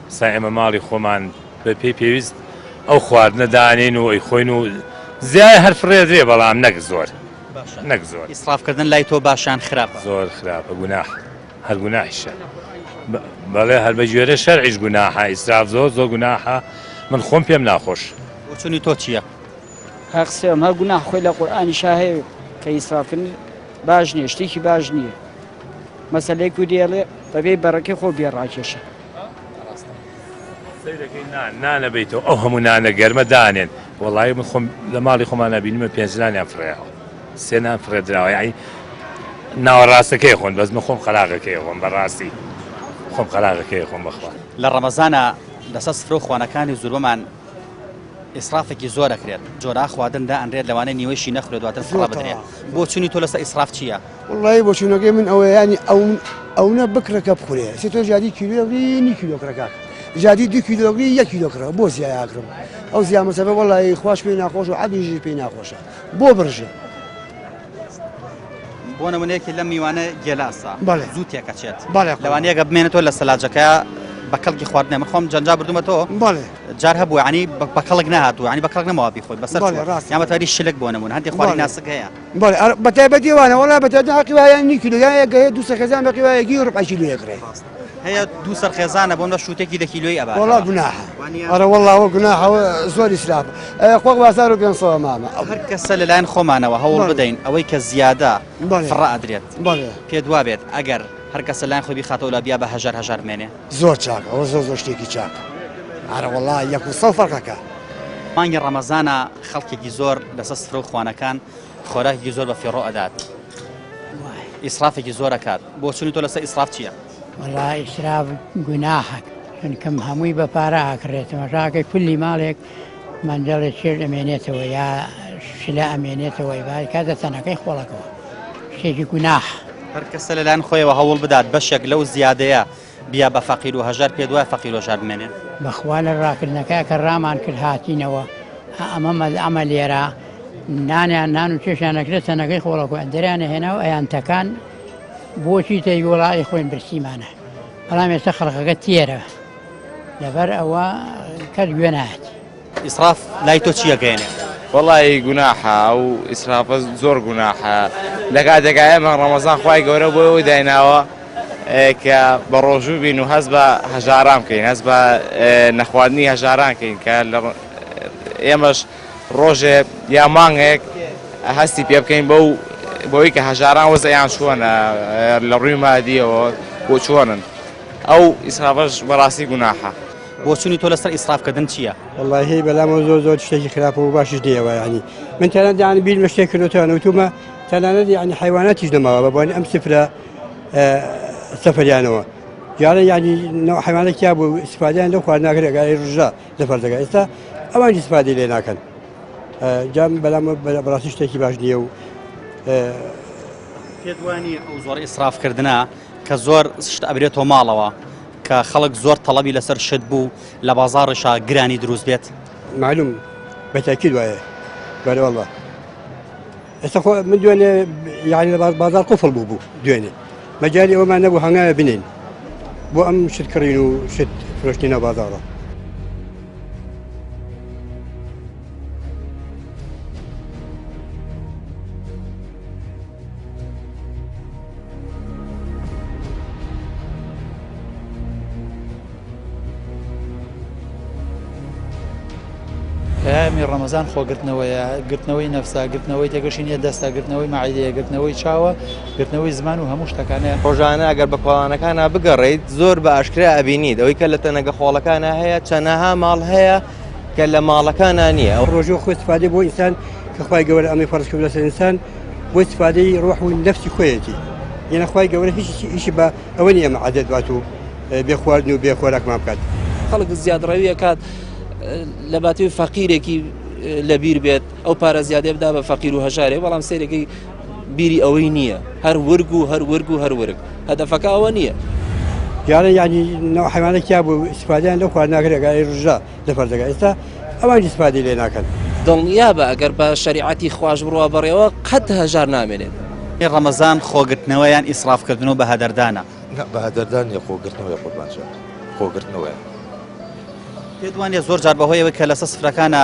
سا ئێمە ماڵی خۆمان بە پێی پێویست ئەو خواردنە دانین و ئەی خۆین و زیای هەر فرێدرێ بەڵام نەک زۆر نەک زۆر ئیسرافکردن لای تۆ باشان خراپە زۆر خراپە گوناح هەر گوناحیشە بەڵێ هەر بە گوێرە شەرعیش گوناحە ئیسراف زۆر گوناحە من خۆم پێم ناخۆش بۆ چوونی تۆ چییە؟ هەقسەم هەر گوناح خۆی لە قورئانیشا هەیە کە ئیسرافکردن باش نییە شتێکی باش نییە مەسەلەیەک و دێڵێ بەبێ بەڕەکەی خۆ بێڕاکێشە نانەبیتەوە ئەو هەموو نانە گەرمە دانێن وەڵی من خۆم لە ماڵی خۆمان نبینمە پێنجلانیان فرێەوە سێنان فرێدراوە یعنی ناوەڕاستەکەی خۆن بەزمە خۆم خەلاقەکەی خۆم بەڕاستی خۆم خەلاقەکەی خۆم بخوا لە ڕەمەزانە لەسەر سفرە و خوانەکانی زۆربەمان ئیسرافێکی زۆر دەکرێت جۆرا خواردندا ئەنرێت لەوانەیە نیوەشی نەخورێت دواتر فڕا بدرێت بۆ چوونی تۆ لەسەر ئیسراف چییە؟ وڵی بۆ چوونەکەی من ئەوە ینی ئەوە بکرەکە بخورێ سێ تۆ زیادی کیلۆگری 9 کیلۆکرەکە زیادی 2 کیلۆگری 1 کیلۆکرە بۆ زیاکرم ئەو زیامەسەبە وڵی خوش پێی ناخۆش و عەبیژی پێی ناخۆشە بۆ برژە بۆ نمونەیەکی لەم میوانە گێلاسە زوو تێکەچێت لەوانەیە بمێنێتەوە لە سەلاجەکە بە کەڵکی خواردنێ من خۆم جەنجا بردومەتەوە جار هەبوو عنی بە کەڵک نهاتوو عنی بە کەڵک نەمەوە بیخۆی بەسەر یامەتاری شلک بۆ نمون هەندێک خواردی ناسک هەیە بە تایبەتیوانە وڵا بە تایبەتی وایە 9 کیلۆ یان گەیە 2 خێزان بە قیوایەکی ڕبع کیلۆیەکرێ هەیە 2 سەر خێزانە بۆ نە شوتێکی 10 کیلۆی ئەبات وڵا گوناحە ئەرە وڵاوە گوناحەوە زۆر ئیسراف خۆک بازار و 500 مامە هەر کەسە لەلایەن خۆمانەوە هەوڵ بدەین ئەوەی کە زیادە فڕا ئەدرێت پێ دوا بێت ئەگەر هەر کەسە لایەن خۆی بخاتەوە لە بیا بە هەژار مێنێ زۆر چاکە ئەوە زۆر شتێکی چاکە ئارە وڵا 100 فەرقەکە مانگی ڕەمەزانە خەڵکێکی زۆر لەسەر سفرە و خوانەکان خۆراکی زۆر بە فێڕۆ ئەدات ئیسرافێکی زۆر ئەکات بۆ چوونی تۆ لەسەر ئیسراف چییە؟ وەڵا ئیسراف گوناحە چونکەم هەمووی بە پارە ئاکرێتەوە ڕاکەی کولی ماڵێک مەنجەڵێک چێر ئەمێنێتەوە یا شلە ئەمێنێتەوە کاتە تەنەکەی خۆڵەکەەوە شتێکی گوناح هەر کەسە لەلایەن خۆیەوە هەوڵ بدات بەشێک لەو زیادەیە بیا بە فەقیر و هەژار پێ دوای فەقیر و هەژار بمێنێ بەخوا لە ڕاکردنەکە کە ڕامان کرد هاتینەوە ئەمە لێرە نانیان نان و چێشانەکرێت تەنەکەی خۆڵەکە دەریانە هێناو ئەیانتەکان بۆچی تێی وڵی خۆین برسیمانە بەڵام ئێستا خەڵقەکە تێرە لەبەر ئەوە کەس گوێ نهات ئیسراف لای تۆ چییە گەێنێ؟ وەڵی گوناحە ئەو ئیسرافە زۆر گوناحە لە کاتێکە ئێمە ڕەمەزان خوای گەورە بۆ ئەوی دایناوە کە بە ڕۆژوو بین و هەست بە هەژاران بکەین هەست بە نەخواردنی هەژاران کەین کە ئێمەش ڕۆژێ یا مانگێک هەستی پێ بکەین بۆی کە هەژاران وەزەیان چۆنە لە ڕووی مادیەوە بۆ چۆنن ئەو ئیسرافەش بەڕاستی گوناحە. بۆچوونی تۆ لەسەر ئیسرافکردن چییە؟ والله بەلامە زۆر شتێکی خراپە و باشش نییەوە ینی من تەنانەت یانی بیر شتێک کردوتەوە نەوتومە تەنانەت ینی حیواناتیش نەماوە بەبوانی ئەم سفرە سەفەریانەوە جارە ینی حیوانێکیا بوو ئیسفادیان لەو خواردناکرێ ئەگەری ڕژە لەفەر دەگا ئێستا ئەوانجی ئیسفادی لێ ناکەن جام بەلامە بەڕاستی شتێکی باش نییە و پێدوانی ئەو زۆر ئیسرافکردنە کە زۆر شت ئەبرێتەوە ماڵەوە کە خەڵک زۆر تەڵەبی لەسەر شت بوو لە بازاڕشا گرانی دروست بێت معلوم بەتاکید وایە بەرە والله ئێستا خۆ من دوێنێ یعنی لە بازار قوفڵ بوو دوێنێ مەجای ئەومان نەبوو هەنگاوە بنین بۆ ئەم شت کڕین و شت فرۆشتینە بازاڕە. پەیامی ڕەمەزان خۆگرتنەوەیە گرتنەوەی نەفسا گرتنەوەی تێگەشی نیە دەستا گرتنەوەی مەعیدەیە گرتنەوەی چاوە گرتنەوەی زمان و هەموو شتەکانەیە ڕۆژانە ئەگەر بە کۆڵانەکانە بگەڕێیت زۆر بە ئاشکرا ئەبینیت ئەوەی کە لە تەنەگە خۆڵەکانە هەیە چەنەها ماڵ هەیە کە لە ماڵەکانە نییە ئەو ڕۆژی خۆی استفادەی بۆ ئینسان کە خوای گەورە ئەمەی فەرز کردو لەسەر ئینسان بۆ استفادەی ڕۆح و نەفسی خۆیەتی یعنی خوای گەورە هیچی بە ئەوە نیە ئەمە عادەت دوات و بێ خواردن و بێ خۆراکمان بکات خەڵک زیادڕەویە کات لە باتوی فەقیرێکی لەبیر بێت ئەو پارە زیادێ بدا بە فەقیر و هەژارێ بەڵام سێرەکەی بیری ئەوەی نییە هەر ورگ و هەر ورگ و هەر ورگ هەدەفەکە ئەوە نییە یانە ینی نەوە حیوانێکیا بوو ئیسفادیان لەو خواردناکرێ ئەگەری ڕژە لەفەر دەگا ئێستا ئەوان ئیسفادی لێ ناکەن دڵنیا بە ئەگەر بە شریعەتی خواش بڕوا بەڕێوە قەت هەژار نامێنێت ڕەمەزان خۆگرتنەوەیان ئیسرافکردن و بە هەدەردانە بە هەدەردان یە خۆگرتنەوەی قوربانجە خۆگرتنەوەی پێدوانێ زۆر جار بەهۆیەوە کە لەسەر سفرەکانە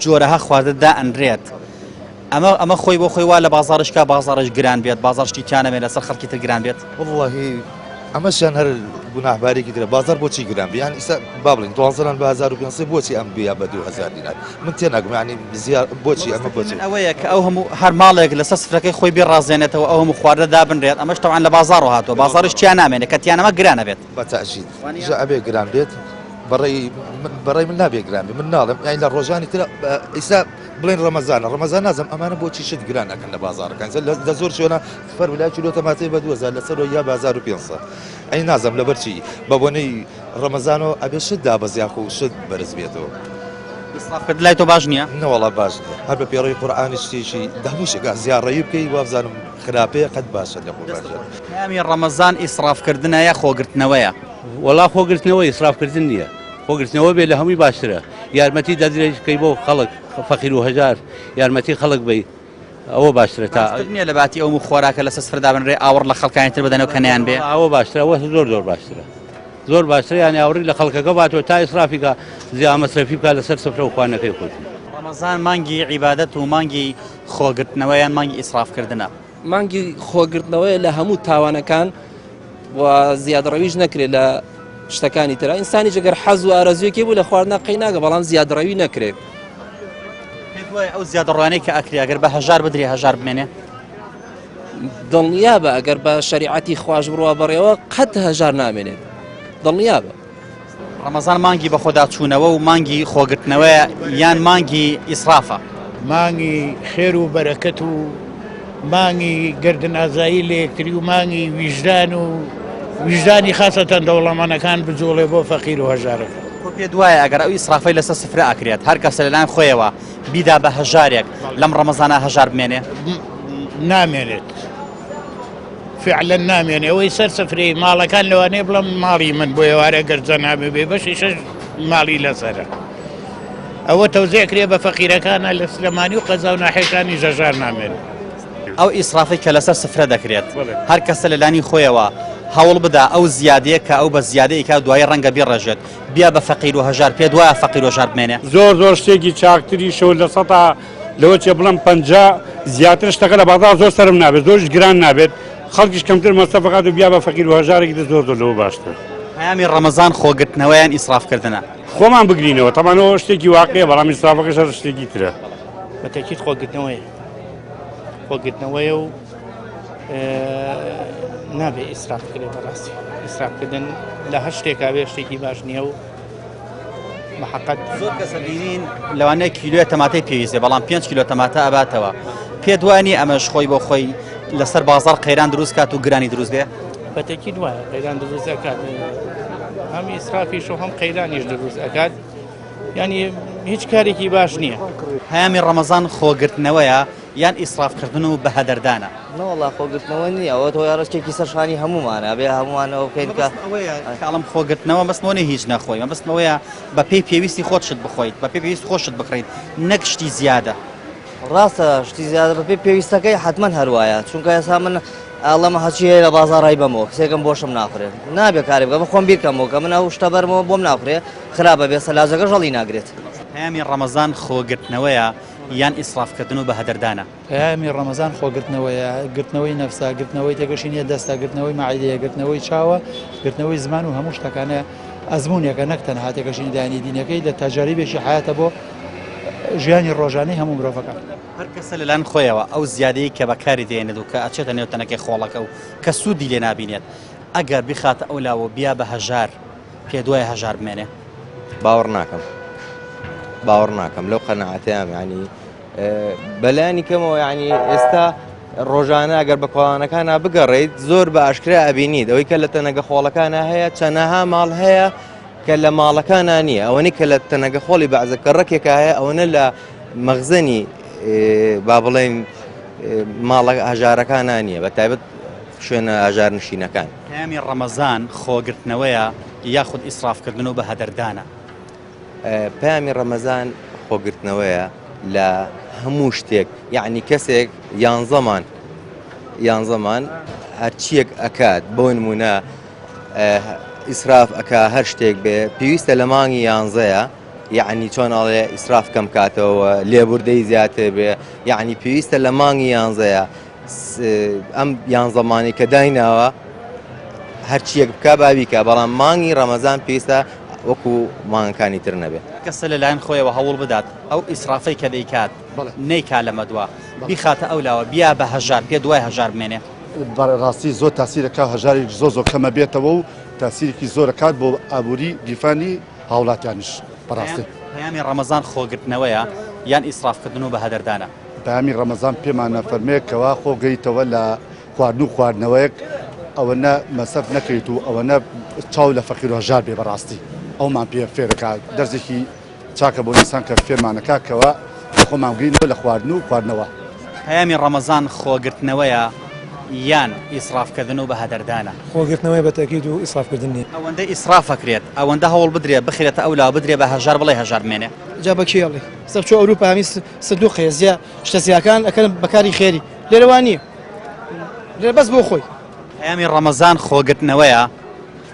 جۆرەها خواردندا ئەنرێت ئەمە خۆی بۆ خۆی وا لە بازارشکا بازارش گران بێت بازارشتی تیانەمێت لەسەر خەڵکی تر گران بێت واللهی ئەمەشیان هەر گوناهبارێکی درە بازار بۆچی گران بیان ئیسا با بڵین 12,500 بۆچی ئەم بیا بە 2,000 دینار من تێناگوم ینی بۆچی ئەمە بۆچی ئەوەیە کە ئەو هەموو هەر ماڵێک لەسەر سفرەکەی خۆی بێڕازێنێتەوە ئەو هەموو خواردە دابنرێت ئەمەش تەوان لە بازارەوە هاتووە بازارش تیان نامێنێت کە تیانەمە گرانە بێت بەتەعجیل ئەبێ گران بێت بەڕێی من نابێ گران بێ من ناڵم یانی لە ڕۆژانی تر ئیسا بڵێن ڕەمەزان نازم ئەمانە بۆچی شت گران ئەکەن لە بازارەکان لە زۆر شوێنە فەر ولا کیلۆ تەماتەی بە 2000 لەسەر یا 1500 ئەی نازم لەبەرچی بە بۆنەی ڕەمەزانەوە ئەبێ شت دابەزیاخ و شت بەرز بێتەوە ئیسرافکردن لای تۆ باش نییە؟ نەوەڵا باش هەر بە پێڕەوی قورئانی شتێکی داهمووشێکا زیارڕەیی بکەی وابزانم خراپەیە قەت باشە لە قوربانجە پەیامی ڕەمەزان ئیسرافکردنە یا خۆگرتنەوەیە وەڵا خۆگرتنەوە ئیسرافکردن نییە خۆگرتنەوە بێ لە هەمووی باشترە یارمەتی دەدرێتکەی بۆ خەڵک فەقیر و هەژار یارمەتی خەڵک بی ئەوە باشترە تا نییە لە باتی ئەو خۆراکە لە سفردا بنرێ ئاوڕ لە خەڵکانی تر بدەنەوە کەنیان بێ ئەوە باشترە ئەوە زۆر باشترە زۆر باشترە یانی ئاوڕی لە خەڵکەکە باتەوە تا ئیسرافیکە زیان مەسرەفی بکات لەسەر سفرە و خوانەکەی خۆت ڕەمەزان مانگی عیبادەت و مانگی خۆگرتنەوەیان مانگی ئیسرافکردنە مانگی خۆگرتنەوەی لە هەموو تاوانەکان و زیادڕەویش نەکرێت لە شتەکانی تررا ئینسانی جگەر حەز و ئارەزویەکی بوو لە خواردنا قەی ناگە بەڵام زیادڕەوی نەکرێت ئەو زیادڕوانەی کە ئەکری ئەگەر بە هەژار بدرێ هەژار بمێنێ دڵنیا بە ئەگەر بە شریعەتی خواش بڕوا بەڕێوە قەت هەژار نامێنێت دڵنیا بە ڕەمەزان مانگی بە خۆدا چوونەوە و مانگی خۆگرتنەوەی یان مانگی ئیسرافە مانگی خێر و بەرەکەت و مانگی گردن ئازایی لە یەکتری و مانگی ویژدان و ویژدانی خاصەتەن دەوڵەمانەکان بجوڵێ بۆ فەقیر و هەژارەکە پێ دوایە ئەگەر ئەو ئیسرافەی لەسەر سفرە ئاکرێت هەر کەسە لەلایەن خۆیەوە بیدا بە هەژارێک لەم ڕەمەزانە هەژار بمێنێ نامێنێت فعلا نامێنێ ئەوەی سەر سفرەی ماڵەکان لەوانەیە بڵم ماڵی من بۆ ئێوارە گەرجە نابێ بێ بەشی شەش ماڵی لەسەرە ئەوە تەوزیعکرێ بە فەقیرەکانە لە سلەمانی و قەزا و ناحێکانی هەژار نامێنێت ئەو ئیسرافی کە لەسەر سفرە دەکرێت هەر کەسە لەلانی خۆیەوە هەوڵ بدا ئەو زیادەیە کە ئەو بە زیادەی کا دوای ڕەنگە بیڕێژێت بیا بە فەقیر و هەژار پێ دوایە فەقیر و هەژار بمێنێ زۆر شتێکی چاکتری شەو لە سەتا لەوە چێ بڵم 50 زیاتر شتەکە لە بازار زۆر سەرم نابێت زۆرش گران نابێت خەڵکیش کەمتر مەستەفەقات و بیا بە فەقیر و هەژارێکی زۆر لەوە باشتر. پەیامی ڕەمەزان خۆگرتنەوەیان ئیسرافکردنە. خۆمان بگرینەوە تەمانەوە شتێکی واقعە بەڵام ئیسرافەکەش هەر شتێکی ترە. بەتەکیید خۆگرتنەوەیە خۆگرتنەوەیە و نابێ ئیسراف بکرێت بەڕاستی ئیسرافکردن لە هەر شتێکا بێ شتێکی باش نییە و بەحەقەت زۆر کەسە بینین لەوانەیە کیلۆیە تەماتەی پێویستێ بەڵام 5 کیلۆ تەماتە ئەباتەوە پێ دوانی ئەمەش خۆی بۆ خۆی لەسەر بازار قەیران دروست کات و گرانی دروست بێ بەتەکیید وایە قەیران دروست ئەکات هەم ئیسرافیش و هەم قەیرانیش دروست ئەکات یعنی هیچ کارێکی باش نییە. پەیامی ڕەمەزان خۆگرتنەوەیە یان ئیسرافکردن و بەهەدەردانە. نەوەڵا خۆگرتنەوە نییە ئەوە تۆ یاڕستێکی سەرشانی هەمومانە بێ هەمومانەوە بکەین کە کاڵم خۆگرتنەوە مەستمەوەی هیچ نەخۆی مەبستمەوەیە بە پێی پێویستی خۆشت بخۆیت بە پێی پێویست خۆشت بکڕیت نەک شتی زیادە. ڕاستە شتی زیادە بە پێی پێویستەکەی حتمما هەروایە چونکە ئێستا من ئەڵەمە هەچی هەیە لە بازاڕای بەمەوە کسێکم بۆشم ناخورێت نابێت کاری بکەم خۆم بیرکەمەوە کە من ئەو شتە بەرمەوە بۆم ناخورێ خراپە بێ سەلاجەکە ژەڵی ناگرێت. پەیامی ڕەمەزان خۆگرتنەوەیە یان ئیسرافکردن و بەهەدەردانە. پەیامی ڕەمەزان خۆگرتنەوەیە گرتنەوەی نەفسا گرتنەوەی تێگەشی نیە دەستا گرتنەوەی مەعیدەیە گرتنەوەی چاوە گرتنەوەی زمان و هەموو شتەکانە ئەزمونێکە نەک تەنها تێگەشی دانی دینەکەی لە تەجاریبێکی حیاتە بۆ ژیانی ڕۆژانەی هەموو مرۆڤەکان. هەر کەسە لەلایەن خۆیەوە ئەو زیادەی کە بەکاری دێنێت و کە ئەچێتە نێو تەنەکەی خۆڵەکە و کە سوودی لێ نابینێت ئەگەر بخاتە ئەولاوە بیا بە هەژار پێ دوای هەژار بمێنێ باوەڕ ناکەم لەو قەنەعەتەیەم ینی بەلایانی کەمەوە ینی ئێستا ڕۆژانە ئەگەر بە کۆڵانەکانە بگەڕێیت زۆر بە ئاشکرا ئەبینیت ئەوەی کە لە تەنەگە خۆڵەکانە هەیە چەندەها ماڵ هەیە کە لە ماڵەکانە نییە ئەوەنی کە لە تەنەگە خۆڵی بەعزەکە ڕێکێکە هەیە ئەوەنە لە مەغزنی با بڵێن ماڵە هەژارەکانە نییە بە تایبەت شوێنە هەژار نشینەکان. پەیامی ڕەمەزان خۆگرتنەوەیە یاخود ئیسرافکردن و بەهەدەردانە. پەیامی ڕەمەزان خۆگرتنەوەیە لە هەموو شتێک یعنی کەسێک یان زەمان هەرچیەک ئەکات بۆ نمونە ئیسراف ئەکا هەر شتێک بێ پێویستە لە مانگی یانزەیە یعنی چۆن ئاڵێ ئیسراف کەم کاتەوە لێبوردەی زیاتر بێ یعنی پێویستە لە مانگی یانزەیە ئەم یانزەمانی کە دایناوە هەرچیەک بکە باویکە بەڵام مانگی ڕەمەزان پێویستە وەکو مانگەکانی تر نەبێت. کەسە لەلایەن خۆیەوە هەوڵ بدات ئەو ئیسرافەی کە دەیکات نەیکا لەمە دووە بیخاتە ئەولاوە بیا بە هەژار پێ دوای هەژار بمێنێ. بەڕاستی زۆر تاسیرەکە هەژارێک زۆ کەمە بێتەوە و تاسیرێکی زۆرەکات بۆ ئابووری دیفانی هاوڵاتیانش بەڕاستی. پەیامی ڕەمەزان خۆگرتنەوەیە یان ئیسرافکردن و بەهەدەردانە. پەیامی ڕەمەزان پێمانە فەرمەیەکەوە خۆگەیتەوە لە خواردن و خواردنەوەیەک ئەوەنە مەسەف نەکەیت و ئەوەنە چاو لە فەقیر و هەژار بێ بەڕاستی ئەومان پێ فێرەکات دەرزێکی چاکە بۆ ئینسان کە فێرمانەکەکەوە خۆمان گرینەوە لە خواردن و خواردنەوە. پەیامی ڕەمەزان خۆگرتنەوەیە یان ئیسرافکردن و بەهەدەردانە. خۆگرتنەوەی بەتەکید و ئیسرافکردن نیە. ئەوەندە ئیسرافەکرێت ئەوەندە هەوڵ بدرێت بخرێتە ئەولا بدرێ بە هەژار بڵێ هەژار بمێنێ. جا بەکێڵی سەرچۆ ئەوروپا هەمی سندوق خێزیە شتەسیاکان ئەکەن بەکاری خێری لێرەوان نییە لێرە بەس بۆ خۆی. پەیامی ڕەمەزان خۆگرتنەوەیە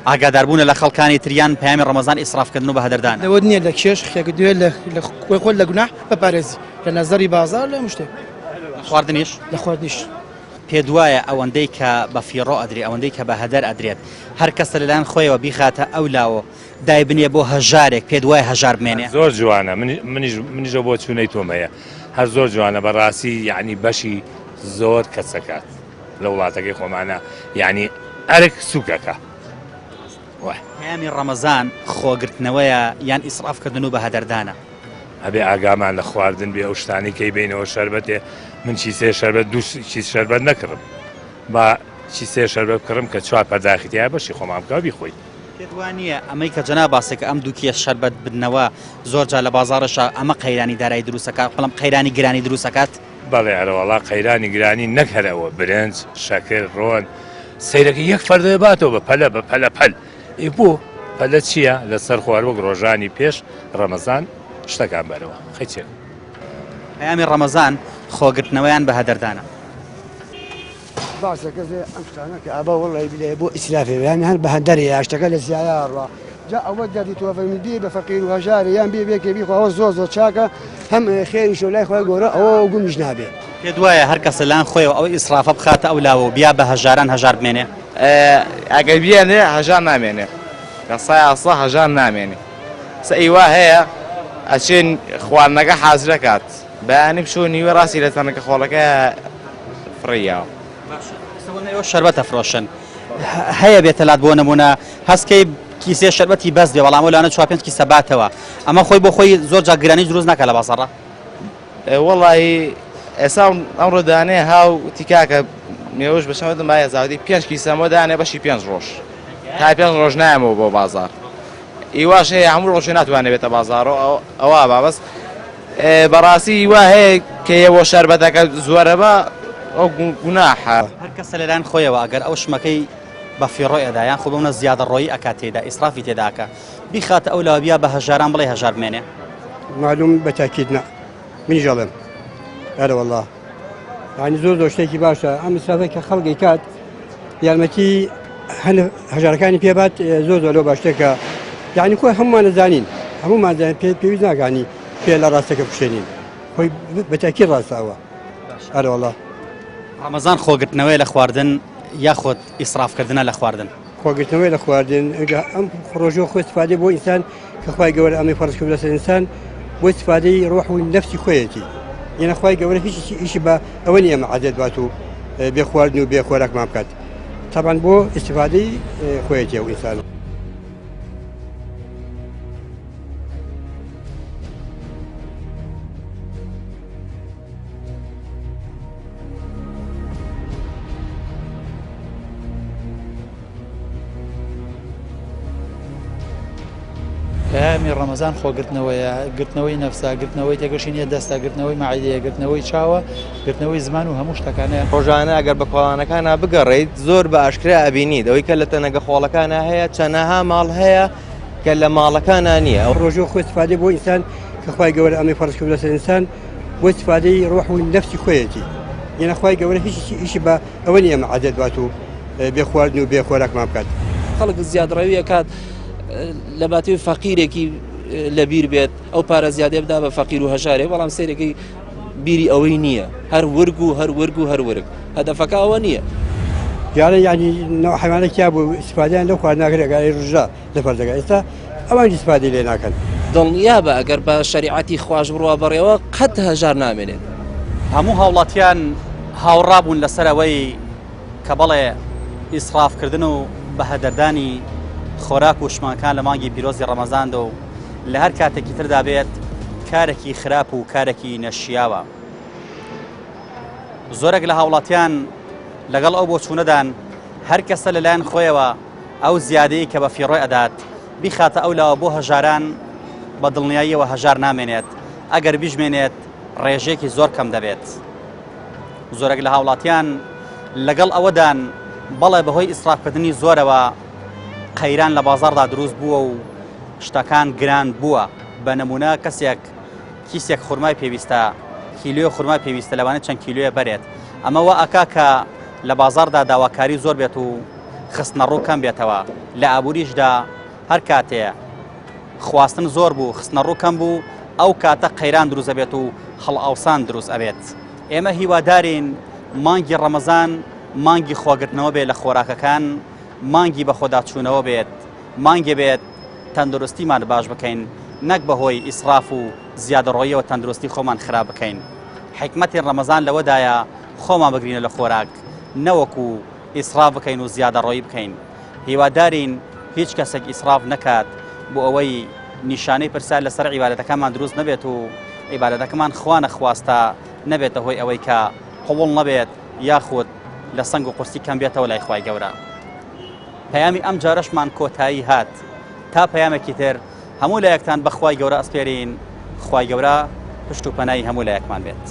ئاگاداربوونە لە خەڵکانی تریان پەیامی ڕەمەزان ئیسرافکردن و بەهەدەردانە. لەوە نییە لە کێش خێگردوێ لە خۆی لە گوناح بەپارێزی لە نەزەری بازار لە شتێک خواردنیش لە خواردنیش. پێ دوایە ئەوەندەی کە بە فیڕۆ ئەدرێ ئەوەندەی کە بە هەدەر ئەدرێت هەر کەسە لەلایەن خۆیەوە بیخاتە ئەولاوە دای بنێ بۆ هەژارێک پێ دوای هەژار بمێنێ. زۆر جوانە منیژە بۆ چوونەی تۆمەیە هەر زۆر جوانە بەڕاستی یعنی بەشی زۆر کەسەکات لە وڵاتەکەی خۆمانە یعنی ئەرک سوکەکە. پەیامی ڕەمەزان خۆگرتنەوەیە یان ئیسرافکردن و بەهەدەردانە. ئەبێ ئاگامان لە خواردن بێ ئەو شتانی کەی بینەوە شەربەتێ من چیسێ شەربەت دوو چیز شەربەت نەکردم با چیسێ شەربەت کڕم کە چوار پەرداخیتیە بەشی خۆمان بکە بیخۆی. پێوانە ئەمەی کە جەنا باسێکە ئەم دووکیە شەربەت بدنەوە زۆر جا لە بازارەشە ئەمە قەیرانی دارایی دروستەکات بەڵام قەیرانی گرانی دروستەکات. بەڵێ ئەرەوەڵا قەیرانی گرانی نەکەرەوە برنج شەکر ڕۆن سەیرەکە یەک فەردە باتەوە بە پەلە بە پەلە پەل بۆ پەلە چییە لەسەر خوار وەک ڕۆژانی پێش ڕەمەزان شتەکان بەرەوە خەیچێت. پەیامی ڕەمەزان خۆگرتنەوەیان بەهەدەردانە. باسە کەسێ ئەم شتانە کە ئابا وەڵی بلێ بۆ ئیسرافێ یان هەر بەهەندەری یاشتەکە لە زیایە ڕوا جا ئەوە دەردی تۆفەرمی بێ بە فەقیر و هەژاری یان بێ بێکێ بیخواوە زۆر چاکە هەم خێریش و لای خۆی گۆرە ئەوە گومیش نابێ پێ دوایە هەر کەسە لایەن خۆیەوە ئەوەی ئیسرافە بخاتە ئەو لاوە و بیا بە هەژاران هەژار بمێنێ ئەگەر بیێنێ هەژار نامێنێ کەسای ئاسا هەژار نامێنێ سەئیوا هەیە ئەچێن خواردنەکە حازرە کات بەیانی بچۆ نیوە ڕاستی لە تەنەکە خۆڵەکە فڕیاوە ئەوە شەربەتە فرۆشن هەیە بێتەلات بۆ نمونە هەستکەی کیسێ شەربەتی بەس بێ بەڵام لەوانە 4-5 کیسە باتەوە ئەمە خۆی بۆ خۆی زۆر جا گرانی دروست ناکە لە بازاڕە وەڵی ئێستا ئەمڕۆ دانێ هاو تیکاکە مێوەش بەشەمەدەم باە زاودی 5 کیسەمە دانێ بەشی 5 ڕۆژ تا 5 ڕۆژ نایەمەوە بۆ بازار ئیواش هەیە هەموو ڕۆژێ ناتوانێت بێتە بازارەوە ئەوە بابەست بەڕاستی وا هەیە کە ئێوە شەربەتەکە زۆرە بە ئەو گوناحە هەر کەسە لەلایەن خۆیەوە ئەگەر ئەو شمەکەی بە فیڕۆی ئەدایان خۆ بەونە زیادە ڕۆیی ئەکات تێدا ئیسرافی تێداکە بیخاتە ئەو لاوە بیا بە هەژاران بڵێ هەژار بمێنێ معلوم بەتاکید نا منی ژەڵێم ئەرە وەڵڵا یعنی زۆر شتێکی باشە ئەم ئیسرافەی کە خەڵکی کات یارمەتی هەژارەکانی پێبات زۆر لەو باشتێکە یعنی خۆی هەمومان نەزانین هەمومان پێویست ناگانی پێ لە ڕاستەکە بشێنین خۆی بەتاکید ڕاستەوە ئەرە وەڵڵا ڕەمەزان خۆگرتنەوەی لە خواردن یاخۆت ئیسرافکردنە لە خواردن خۆگرتنەوەی لە خواردن ئەم ڕۆژۆ خۆی استفادەی بۆ ئینسان کە خوای گەورە ئەمەی فەرز کرد لەسەر ئینسان بۆ استفادەی ڕۆح و نەفسی خۆیەتی یعنی خوای گەورە هیچ ئیشی بە ئەوە نیە ئەمە عادەت بات و بێ خواردن و بێ خۆراکمان بکات طبعاً بۆ استفادەی خۆیەتی ئەو ئینسان پەیامی ڕەمەزان خۆگرتنەوەیە گرتنەوەی نەفسا گرتنەوەی تێگەشینە دەستا گرتنەوەی معیدەیە گرتنەوەی چاوە گرتنەوەی زمان و هەموو شتەکانەیە ڕۆژانە ئەگەر بە کۆڵانەکانە بگەڕێیت زۆر بە ئاشکرا ئەبینیت ئەوەی کە لە تەنەگە خۆڵەکانە هەیە چەنەها ماڵ هەیە کە لە ماڵەکانە نییە ئەو ڕۆژۆ خۆی استفادەی بۆ ئینسان کە خوای گەورە ئەمەی فەرز کرد لەسەر ئینسان بۆ استفادەی ڕۆح و نەفسی خۆیەتی یعنی خوای گەورە هیچ ئیشی بە ئەوە نیە ئەمە عادەت بات و بێ خواردن و بێ خۆراکمان بکات خەڵک زیادڕەویە کات لە باتوی فەقیرێکی لەبیر بێت ئەو پارە زیادێ بدا بە فەقیر و هەژارێ بەڵام سێرەکەی بیری ئەوەی نییە هەر ورگ و هەر ورگ و هەر ورگ هەدەفەکە ئەوە نییە جارە ینی نەوە حیوانێکیا بوو استفادیان لەو خواردناکرێگاری ڕژا لە فەرزەکە ئێستا ئەوان استفادی لێ ناکەن دڵنیا بە ئەگەر بە شریعەتی خواش بڕوا بەڕێوە قەت هەژار نامێنێت هەموو هاوڵاتیان هاوڕابوون لەسەرەوەی کە بەڵێ ئیسرافکردن و بەهەدەردانی خۆراک و شمانکان لە مانگی پیرۆزی ڕەمەزاندە و لە هەر کاتێکی تردا بێت کارێکی خراپ و کارێکی نەشیاوە زۆرێک لە هاوڵاتیان لەگەڵ ئەو بۆ چوونەدان هەر کەسە لەلایەن خۆیەوە ئەو زیادەی کە بە فیڕۆی ئەدات بیخاتە ئەو لاوە بۆ هەژاران بە دڵنیاییەوە هەژار نامێنێت ئەگەر بیژمێنێت ڕێژێکی زۆر کەم دەبێت زۆرێک لە هاوڵاتیان لەگەڵ ئەوەدان بەڵێ بەهۆی ئیسرافکردنی زۆرەوە قەیران لە بازاڕدا دروست بووە و شتەکان گران بووە بە نمونە کەسێک کیسێک خورمای پێویستە کیلۆ خورمای پێویستە لەوانە چەند کیلۆیە بەرێت ئەمەوە ئەکا کە لە بازاڕدا داواکاری زۆر بێت و خستنە ڕوو کەم بێتەوە لە ئابووریشدا هەر کاتێ خواستن زۆر بوو خستنە ڕوو کەم بوو ئەو کاتە قەیران دروست ئەبێت و هەڵ ئاوسان دروست ئەبێت ئێمە هیوادارین مانگی ڕەمەزان مانگی خۆگرتنەوە بێت لە خۆراکەکان مانگی بە خۆداچوونەوە بێت مانگێ بێت تەندروستیمان باش بکەین نەک بەهۆی ئیسراف و زیادەڕۆیەوە تەندروستی خۆمان خراپ بکەین حکمەتی ڕەمەزان لەوەدایە خۆمان بگرینە لە خۆراک نەوەکو ئیسراف بکەین و زیادەڕۆیی بکەین هیوادارین هیچ کەسێک ئیسراف نەکات بۆ ئەوەی نیشانەی پرسیار لەسەر عیبادەتەکانمان دروست نەبێت و عیبادەتەکەمان خوا نەخواستە نەبێتە هۆی ئەوەی کە قوڵ نەبێت یاخود لە سنگ و قورسی کەم بێتەوە لای خوای گەورە پەیامی ئەم جارەشمان کۆتایی هات تا پەیامێکی تر هەموو لایەکتان بەخوای گەورە ئەسپێرین خوای گەورە پشت و پەنای هەموو لایەکمان بێت